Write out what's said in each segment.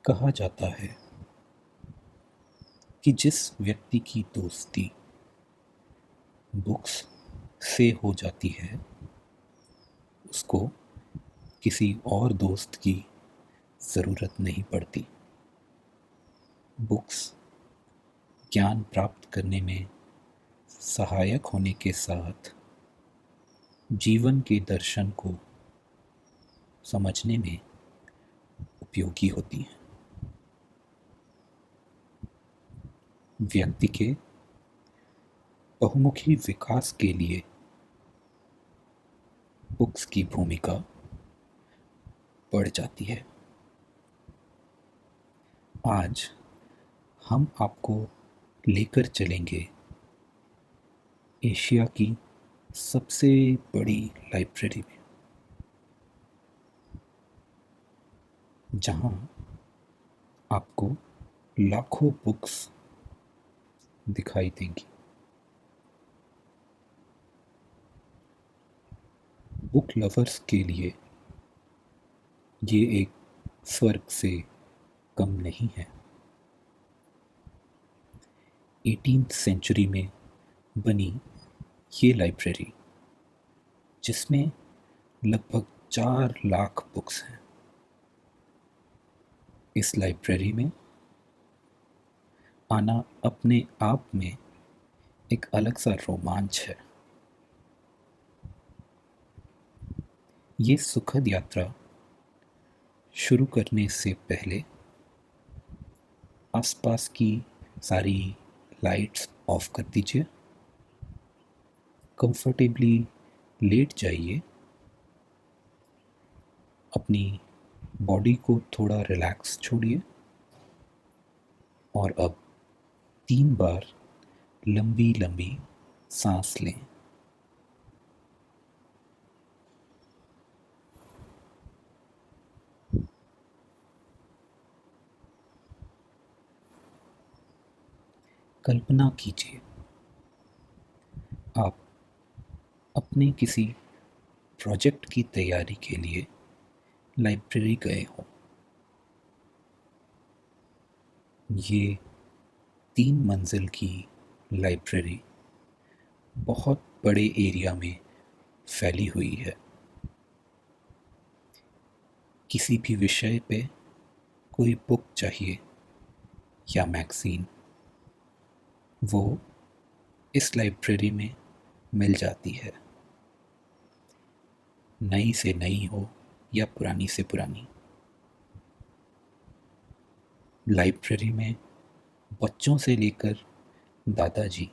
कहा जाता है कि जिस व्यक्ति की दोस्ती बुक्स से हो जाती है उसको किसी और दोस्त की ज़रूरत नहीं पड़ती। बुक्स ज्ञान प्राप्त करने में सहायक होने के साथ जीवन के दर्शन को समझने में उपयोगी होती हैं। व्यक्ति के बहुमुखी विकास के लिए बुक्स की भूमिका बढ़ जाती है। आज हम आपको लेकर चलेंगे एशिया की सबसे बड़ी लाइब्रेरी में, जहां आपको लाखों बुक्स दिखाई देंगी। बुक लवर्स के लिए ये एक स्वर्ग से कम नहीं है। 18th सेंचुरी में बनी ये लाइब्रेरी, जिसमें लगभग 4 लाख बुक्स हैं। इस लाइब्रेरी में आना अपने आप में एक अलग सा रोमांच है। ये सुखद यात्रा शुरू करने से पहले आसपास की सारी लाइट्स ऑफ कर दीजिए, कंफर्टेबली लेट जाइए, अपनी बॉडी को थोड़ा रिलैक्स छोड़िए और अब 3 बार लंबी लंबी सांस लें। कल्पना कीजिए आप अपने किसी प्रोजेक्ट की तैयारी के लिए लाइब्रेरी गए हो। ये 3 मंजिल की लाइब्रेरी बहुत बड़े एरिया में फैली हुई है। किसी भी विषय पे कोई बुक चाहिए या मैगज़ीन, वो इस लाइब्रेरी में मिल जाती है। नई से नई हो या पुरानी से पुरानी। लाइब्रेरी में बच्चों से लेकर दादाजी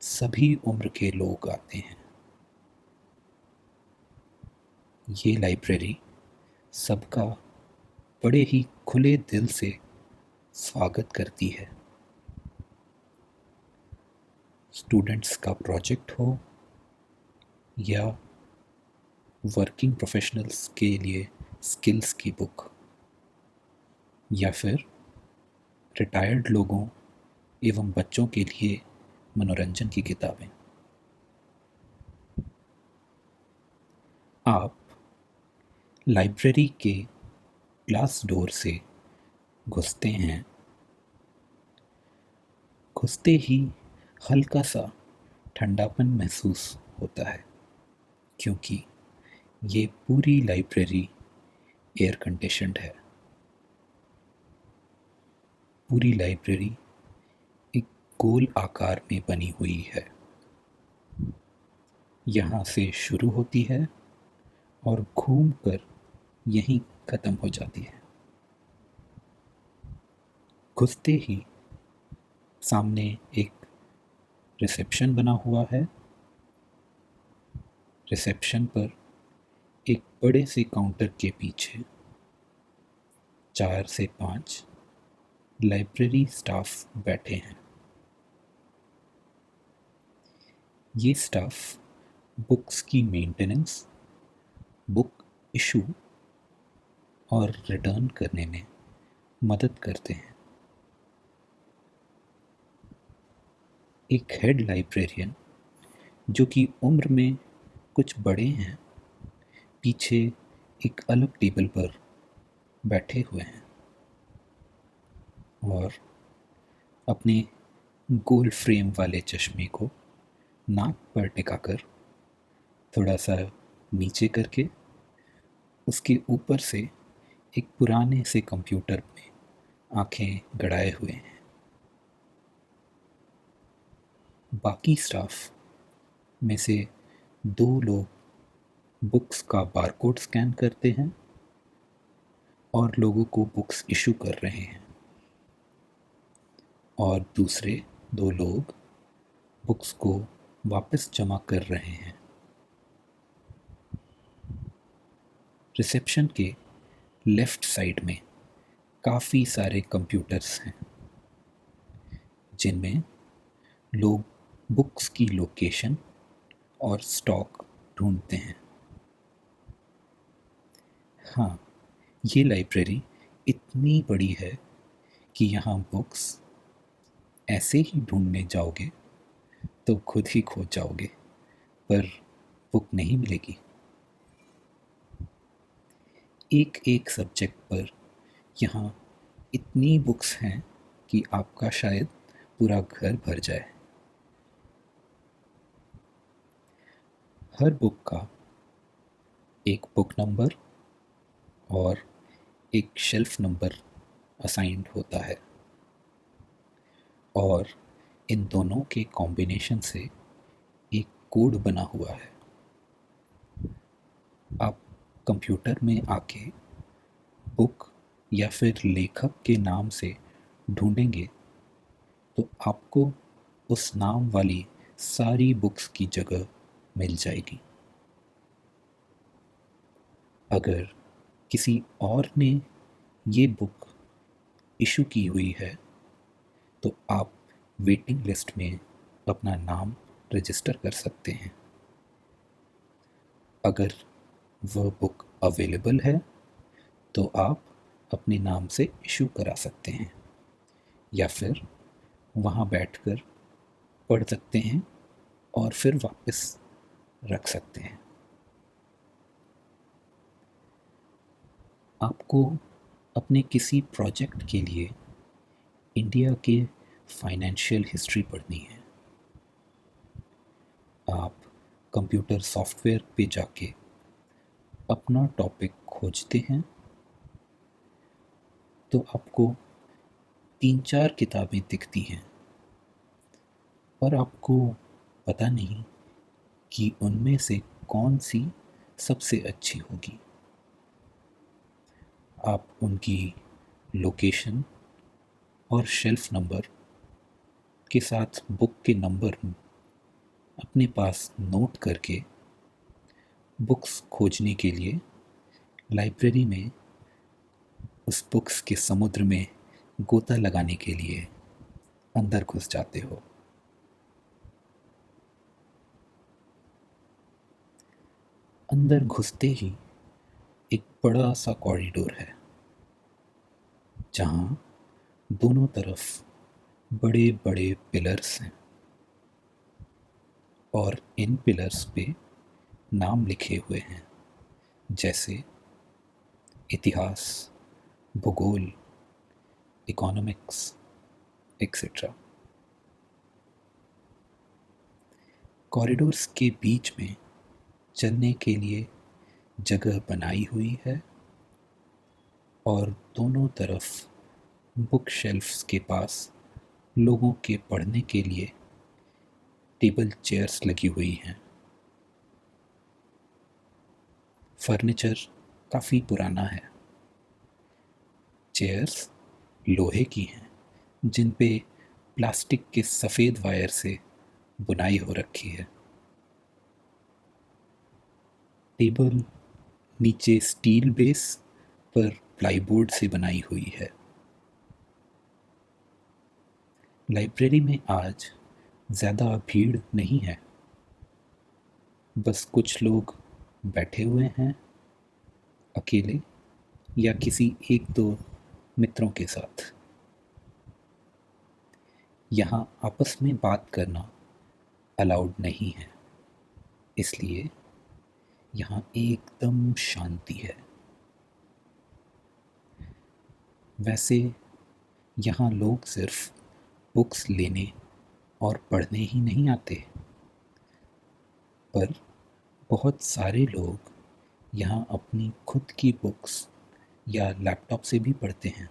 सभी उम्र के लोग आते हैं। ये लाइब्रेरी सबका बड़े ही खुले दिल से स्वागत करती है। स्टूडेंट्स का प्रोजेक्ट हो या वर्किंग प्रोफेशनल्स के लिए स्किल्स की बुक, या फिर रिटायर्ड लोगों एवं बच्चों के लिए मनोरंजन की किताबें, आप लाइब्रेरी के ग्लास डोर से घुसते हैं। घुसते ही हल्का सा ठंडापन महसूस होता है, क्योंकि ये पूरी लाइब्रेरी एयर कंडीशन्ड है। पूरी लाइब्रेरी एक गोल आकार में बनी हुई है। यहाँ से शुरू होती है और घूमकर यहीं खत्म हो जाती है। घुसते ही सामने एक रिसेप्शन बना हुआ है। रिसेप्शन पर एक बड़े से काउंटर के पीछे 4 से 5 लाइब्रेरी स्टाफ बैठे हैं। ये स्टाफ बुक्स की मेंटेनेंस, बुक इशू और रिटर्न करने में मदद करते हैं। एक हेड लाइब्रेरियन, जो कि उम्र में कुछ बड़े हैं, पीछे एक अलग टेबल पर बैठे हुए हैं। और अपने गोल फ्रेम वाले चश्मे को नाक पर टिकाकर थोड़ा सा नीचे करके उसके ऊपर से एक पुराने से कंप्यूटर में आंखें गड़ाए हुए हैं। बाकी स्टाफ में से दो लोग बुक्स का बारकोड स्कैन करते हैं और लोगों को बुक्स इशू कर रहे हैं, और दूसरे दो लोग बुक्स को वापस जमा कर रहे हैं। रिसेप्शन के लेफ्ट साइड में काफ़ी सारे कंप्यूटर्स हैं जिनमें लोग बुक्स की लोकेशन और स्टॉक ढूंढते हैं। हाँ, ये लाइब्रेरी इतनी बड़ी है कि यहाँ बुक्स ऐसे ही ढूंढने जाओगे तो खुद ही खो जाओगे, पर बुक नहीं मिलेगी। एक एक सब्जेक्ट पर यहाँ इतनी बुक्स हैं कि आपका शायद पूरा घर भर जाए। हर बुक का एक बुक नंबर और एक शेल्फ नंबर असाइंड होता है, और इन दोनों के कॉम्बिनेशन से एक कोड बना हुआ है। आप कंप्यूटर में आके बुक या फिर लेखक के नाम से ढूंढेंगे तो आपको उस नाम वाली सारी बुक्स की जगह मिल जाएगी। अगर किसी और ने ये बुक इशू की हुई है तो आप वेटिंग लिस्ट में अपना नाम रजिस्टर कर सकते हैं। अगर वह बुक अवेलेबल है तो आप अपने नाम से इशू करा सकते हैं, या फिर वहाँ बैठकर पढ़ सकते हैं और फिर वापस रख सकते हैं। आपको अपने किसी प्रोजेक्ट के लिए इंडिया के फाइनेंशियल हिस्ट्री पढ़नी है, आप कंप्यूटर सॉफ्टवेयर पे जाके अपना टॉपिक खोजते हैं तो आपको 3-4 किताबें दिखती हैं, पर आपको पता नहीं कि उनमें से कौन सी सबसे अच्छी होगी। आप उनकी लोकेशन और शेल्फ नंबर के साथ बुक के नंबर अपने पास नोट करके बुक्स खोजने के लिए लाइब्रेरी में उस बुक्स के समुद्र में गोता लगाने के लिए अंदर घुस जाते हो। अंदर घुसते ही एक बड़ा सा कॉरिडोर है जहाँ दोनों तरफ बड़े बड़े पिलर्स हैं, और इन पिलर्स पे नाम लिखे हुए हैं, जैसे इतिहास, भूगोल, इकोनॉमिक्स, एक्सेट्रा। कॉरिडोर्स के बीच में चलने के लिए जगह बनाई हुई है, और दोनों तरफ बुक शेल्फ्स के पास लोगों के पढ़ने के लिए टेबल चेयर्स लगी हुई हैं। फर्नीचर काफ़ी पुराना है। चेयर्स लोहे की हैं जिन पे प्लास्टिक के सफ़ेद वायर से बुनाई हो रखी है। टेबल नीचे स्टील बेस पर प्लाईबोर्ड से बनाई हुई है। लाइब्रेरी में आज ज़्यादा भीड़ नहीं है, बस कुछ लोग बैठे हुए हैं अकेले या किसी एक दो मित्रों के साथ। यहाँ आपस में बात करना अलाउड नहीं है, इसलिए यहाँ एकदम शांति है। वैसे यहाँ लोग सिर्फ बुक्स लेने और पढ़ने ही नहीं आते, पर बहुत सारे लोग यहाँ अपनी खुद की बुक्स या लैपटॉप से भी पढ़ते हैं,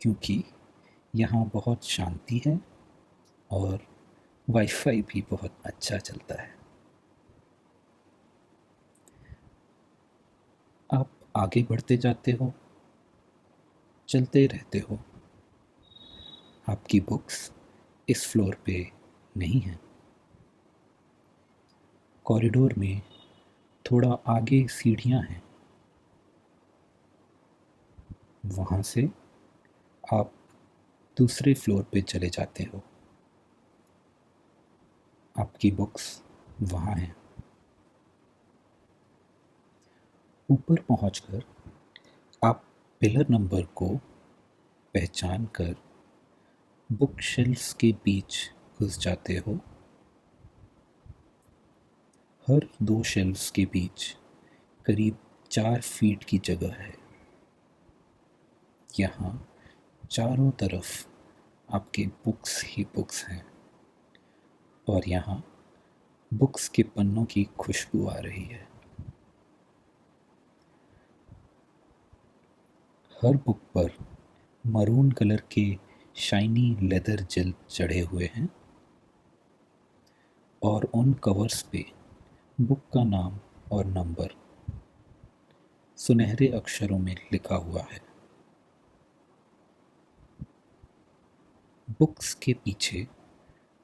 क्योंकि यहाँ बहुत शांति है और वाईफाई भी बहुत अच्छा चलता है। आप आगे बढ़ते जाते हो, चलते रहते हो, आपकी बुक्स इस फ्लोर पे नहीं है। कॉरिडोर में थोड़ा आगे सीढ़ियाँ हैं, वहाँ से आप दूसरे फ्लोर पे चले जाते हो, आपकी बुक्स वहाँ हैं। ऊपर पहुंचकर आप पिलर नंबर को पहचान कर बुक शेल्फ्स के बीच घुस जाते हो। हर 2 शेल्फ्स के बीच करीब 4 फीट की जगह है। यहाँ चारों तरफ आपके बुक्स ही बुक्स हैं और यहाँ बुक्स के पन्नों की खुशबू आ रही है। हर बुक पर मरून कलर के शाइनी लेदर जेल चढ़े हुए हैं और उन कवर्स पे बुक का नाम और नंबर सुनहरे अक्षरों में लिखा हुआ है। बुक्स के पीछे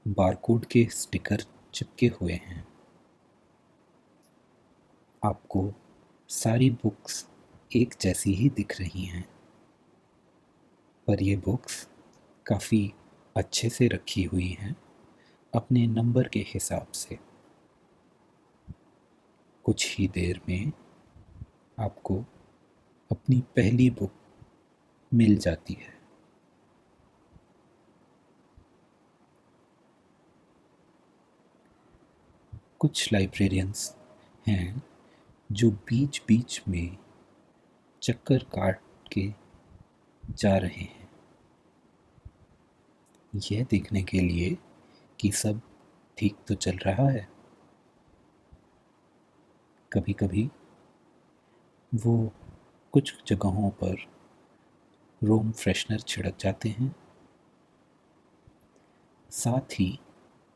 बारकोड के स्टिकर चिपके हुए हैं। आपको सारी बुक्स एक जैसी ही दिख रही हैं, पर ये बुक्स काफ़ी अच्छे से रखी हुई हैं अपने नंबर के हिसाब से। कुछ ही देर में आपको अपनी पहली बुक मिल जाती है। कुछ लाइब्रेरियंस हैं जो बीच बीच में चक्कर काट के जा रहे हैं, यह देखने के लिए कि सब ठीक तो चल रहा है। कभी कभी वो कुछ जगहों पर रूम फ्रेशनर छिड़क जाते हैं। साथ ही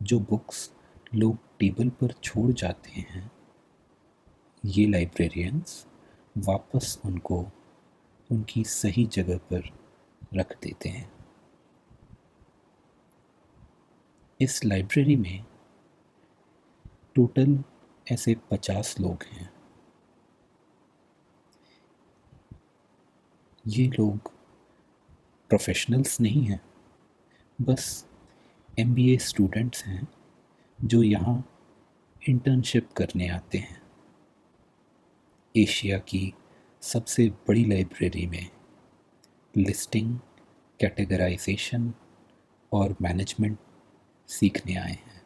जो बुक्स लोग टेबल पर छोड़ जाते हैं, ये लाइब्रेरियंस वापस उनको उनकी सही जगह पर रख देते हैं। इस लाइब्रेरी में टोटल ऐसे 50 लोग हैं। ये लोग प्रोफेशनल्स नहीं हैं, बस MBA स्टूडेंट्स हैं जो यहाँ इंटर्नशिप करने आते हैं। एशिया की सबसे बड़ी लाइब्रेरी में लिस्टिंग, कैटेगराइजेशन और मैनेजमेंट सीखने आए हैं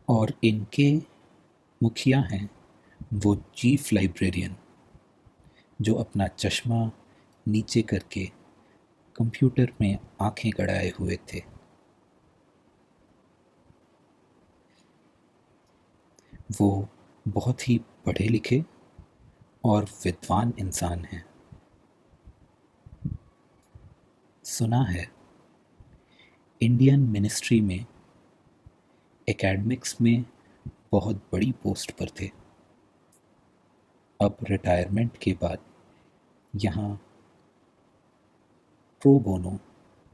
और इनके मुखिया हैं वो चीफ लाइब्रेरियन, जो अपना चश्मा नीचे करके कंप्यूटर में आंखें गड़ाए हुए थे। वो बहुत ही पढ़े लिखे और विद्वान इंसान हैं। सुना है इंडियन मिनिस्ट्री में एकेडमिक्स में बहुत बड़ी पोस्ट पर थे। अब रिटायरमेंट के बाद यहाँ प्रो बोनो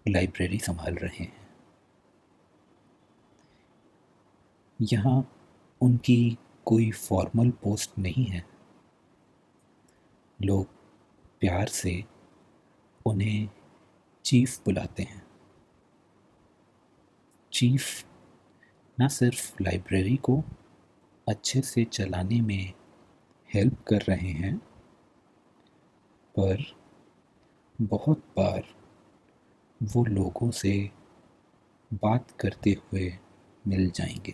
लाइब्रेरी संभाल रहे हैं। यहाँ उनकी कोई फॉर्मल पोस्ट नहीं है। लोग प्यार से उन्हें चीफ बुलाते हैं। चीफ न सिर्फ लाइब्रेरी को अच्छे से चलाने में हेल्प कर रहे हैं, पर बहुत बार वो लोगों से बात करते हुए मिल जाएंगे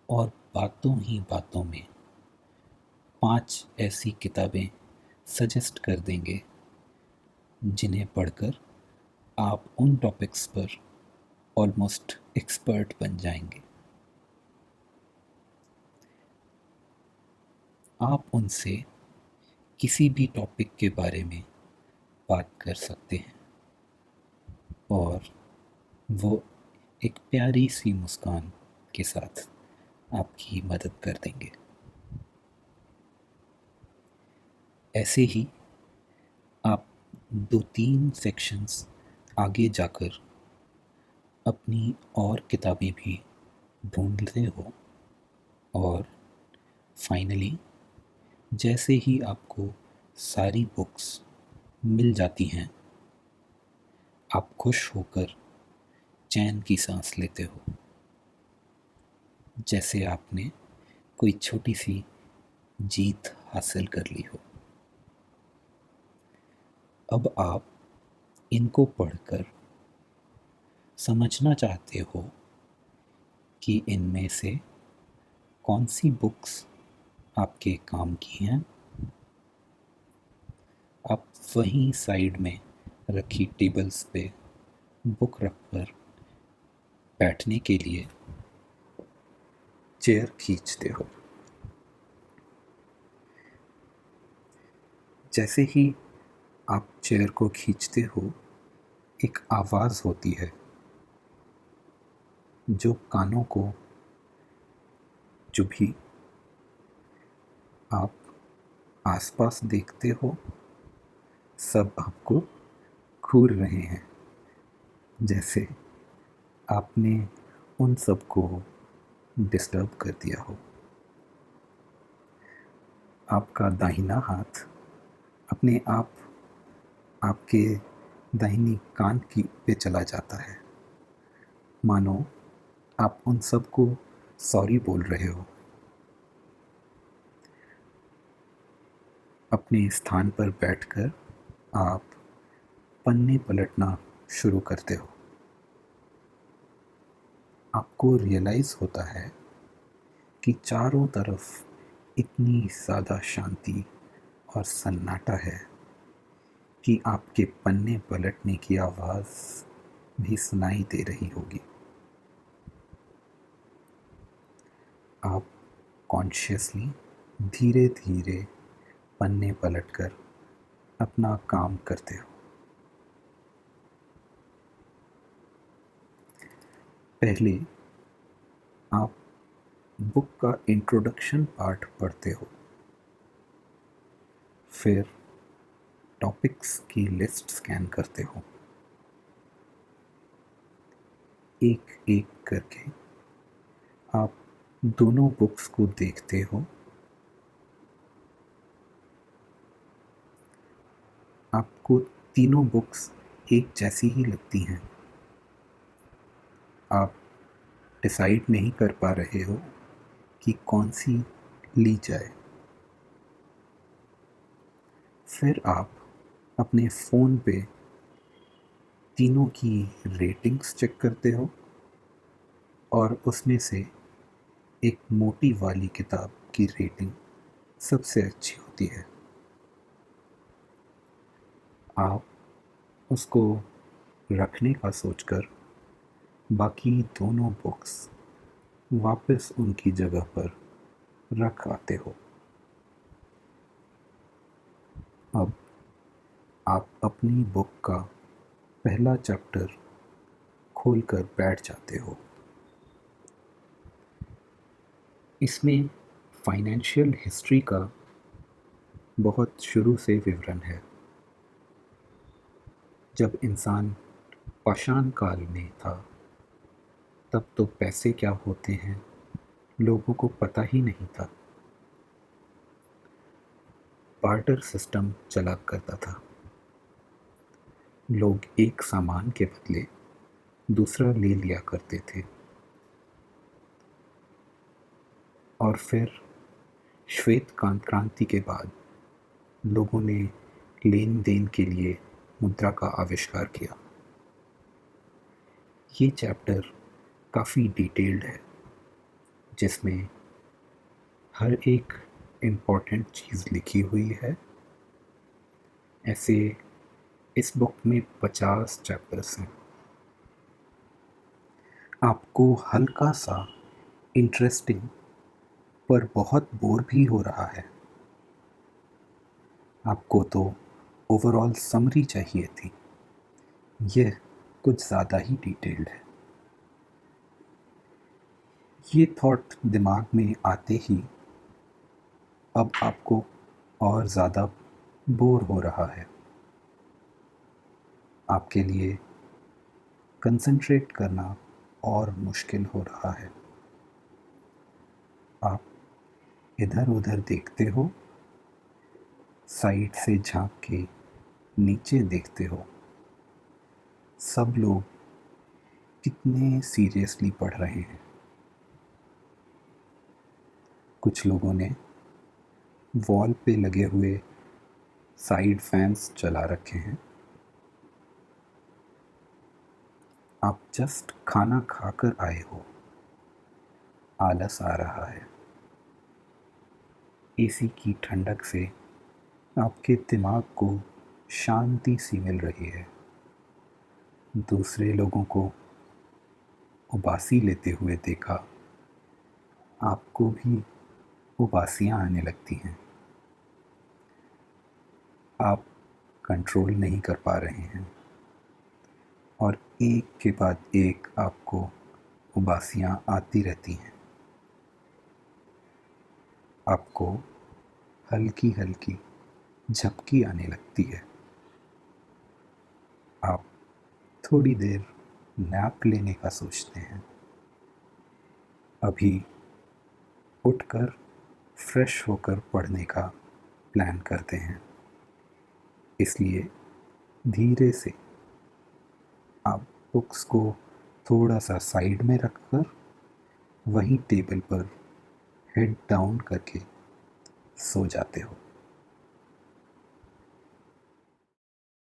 और बातों ही बातों में 5 ऐसी किताबें सजेस्ट कर देंगे जिन्हें पढ़कर आप उन टॉपिक्स पर ऑलमोस्ट एक्सपर्ट बन जाएंगे। आप उनसे किसी भी टॉपिक के बारे में बात कर सकते हैं और वो एक प्यारी सी मुस्कान के साथ आपकी मदद कर देंगे। ऐसे ही आप 2-3 सेक्शंस आगे जाकर अपनी और किताबें भी ढूंढते हो और फाइनली जैसे ही आपको सारी बुक्स मिल जाती हैं, आप खुश होकर चैन की सांस लेते हो, जैसे आपने कोई छोटी सी जीत हासिल कर ली हो। अब आप इनको पढ़कर समझना चाहते हो कि इनमें से कौन सी बुक्स आपके काम की हैं। आप वहीं साइड में रखी टेबल्स पे बुक रखकर बैठने के लिए चेयर खींचते हो। जैसे ही आप चेयर को खींचते हो, एक आवाज़ होती है जो कानों को, जो भी आप आसपास देखते हो, सब आपको घूर रहे हैं, जैसे आपने उन सबको डिस्टर्ब कर दिया हो। आपका दाहिना हाथ अपने आप आपके दाहिनी कान की पे चला जाता है, मानो आप उन सबको सॉरी बोल रहे हो। अपने स्थान पर बैठकर आप पन्ने पलटना शुरू करते हो। आपको रियलाइज़ होता है कि चारों तरफ इतनी ज़्यादा शांति और सन्नाटा है कि आपके पन्ने पलटने की आवाज़ भी सुनाई दे रही होगी। आप कॉन्शियसली धीरे धीरे पन्ने पलटकर अपना काम करते हो। पहले आप बुक का इंट्रोडक्शन पार्ट पढ़ते हो, फिर टॉपिक्स की लिस्ट स्कैन करते हो। एक एक करके आप दोनों बुक्स को देखते हो। आपको तीनों बुक्स एक जैसी ही लगती हैं। आप डिसाइड नहीं कर पा रहे हो कि कौन सी ली जाए। फिर आप अपने फ़ोन पे तीनों की रेटिंग्स चेक करते हो और उसमें से एक मोटी वाली किताब की रेटिंग सबसे अच्छी होती है। आप उसको रखने का सोचकर बाकी दोनों बुक्स वापस उनकी जगह पर रख आते हो। अब आप अपनी बुक का पहला चैप्टर खोलकर बैठ जाते हो। इसमें फाइनेंशियल हिस्ट्री का बहुत शुरू से विवरण है। जब इंसान पाषाण काल में था, तब तो पैसे क्या होते हैं लोगों को पता ही नहीं था। बार्टर सिस्टम चला करता था। लोग एक सामान के बदले दूसरा ले लिया करते थे और फिर श्वेत क्रांति के बाद लोगों ने लेन देन के लिए मुद्रा का आविष्कार किया। ये चैप्टर काफ़ी डिटेल्ड है, जिसमें हर एक इम्पॉर्टेंट चीज़ लिखी हुई है ऐसे इस बुक में 50 चैप्टर्स हैं। आपको हल्का सा इंटरेस्टिंग पर बहुत बोर भी हो रहा है। आपको तो ओवरऑल समरी चाहिए थी। यह कुछ ज़्यादा ही डिटेल्ड है। ये थॉट दिमाग में आते ही अब आपको और ज़्यादा बोर हो रहा है। आपके लिए कंसंट्रेट करना और मुश्किल हो रहा है। आप इधर उधर देखते हो, साइड से झांक के नीचे देखते हो। सब लोग कितने सीरियसली पढ़ रहे हैं। कुछ लोगों ने वॉल पे लगे हुए साइड फैंस चला रखे हैं। आप जस्ट खाना खाकर आए हो, आलस आ रहा है। एसी की ठंडक से आपके दिमाग को शांति सी मिल रही है। दूसरे लोगों को उबासी लेते हुए देखा, आपको भी उबासियां आने लगती हैं। आप कंट्रोल नहीं कर पा रहे हैं और एक के बाद एक आपको उबासियां आती रहती हैं। आपको हल्की हल्की झपकी आने लगती है। आप थोड़ी देर नैप लेने का सोचते हैं। अभी उठकर फ्रेश होकर पढ़ने का प्लान करते हैं। इसलिए धीरे से आप बुक्स को थोड़ा सा साइड में रखकर वहीं टेबल पर हेड डाउन करके सो जाते हो।